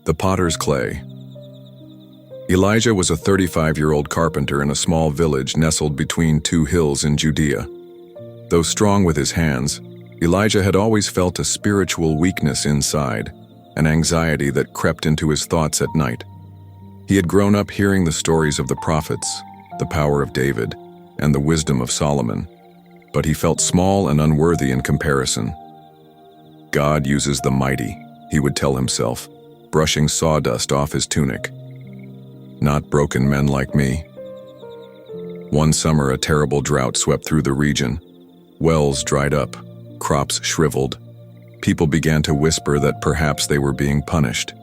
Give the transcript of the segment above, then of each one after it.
The potter's clay. Elijah was a 35-year-old carpenter in a small village nestled between two hills in Judea. Though strong with his hands, Elijah had always felt a spiritual weakness inside, an anxiety that crept into his thoughts at night. He had grown up hearing the stories of the prophets, the power of David, and the wisdom of Solomon, but he felt small and unworthy in comparison. God uses the mighty, he would tell himself, brushing sawdust off his tunic. Not broken men like me. One summer, a terrible drought swept through the region. Wells dried up, crops shriveled. People began to whisper that perhaps they were being punished.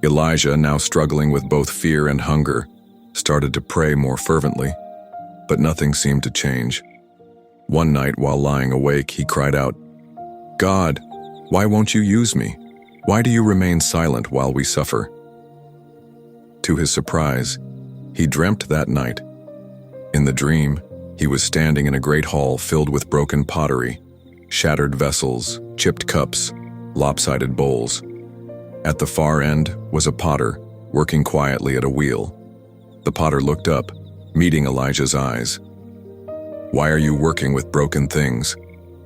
Elijah, now struggling with both fear and hunger, started to pray more fervently, but nothing seemed to change. One night, while lying awake, he cried out, "God, why won't you use me? Why do you remain silent while we suffer?" To his surprise, he dreamt that night. In the dream, he was standing in a great hall filled with broken pottery, shattered vessels, chipped cups, lopsided bowls. At the far end was a potter, working quietly at a wheel. The potter looked up, meeting Elijah's eyes. "Why are you working with broken things?"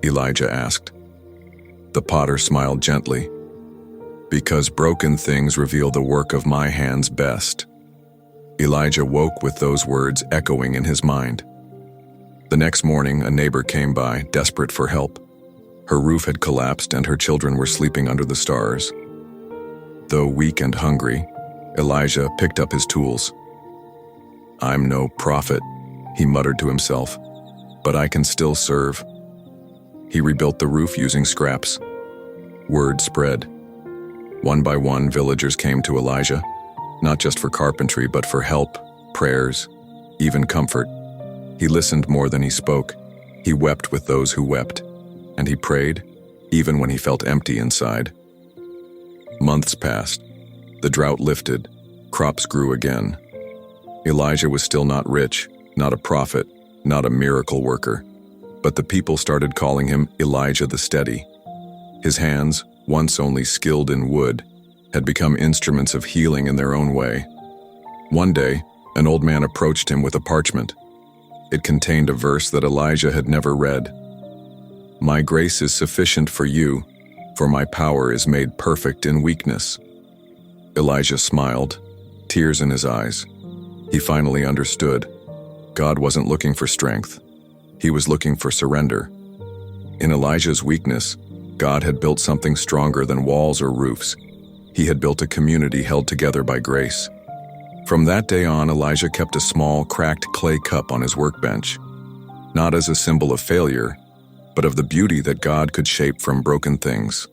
Elijah asked. The potter smiled gently. "Because broken things reveal the work of my hands best." Elijah woke with those words echoing in his mind. The next morning, a neighbor came by, desperate for help. Her roof had collapsed and her children were sleeping under the stars. Though weak and hungry, Elijah picked up his tools. "I'm no prophet," he muttered to himself, "but I can still serve." He rebuilt the roof using scraps. Word spread. One by one, villagers came to Elijah, not just for carpentry, but for help, prayers, even comfort. He listened more than he spoke. He wept with those who wept, and he prayed, even when he felt empty inside. Months passed. The drought lifted. Crops grew again. Elijah was still not rich, not a prophet, not a miracle worker, but the people started calling him Elijah the Steady. His hands, once only skilled in wood, had become instruments of healing in their own way. One day, an old man approached him with a parchment. It contained a verse that Elijah had never read. "My grace is sufficient for you, for my power is made perfect in weakness." Elijah smiled, tears in his eyes. He finally understood. God wasn't looking for strength. He was looking for surrender. In Elijah's weakness, God had built something stronger than walls or roofs. He had built a community held together by grace. From that day on, Elijah kept a small, cracked clay cup on his workbench, not as a symbol of failure, but of the beauty that God could shape from broken things.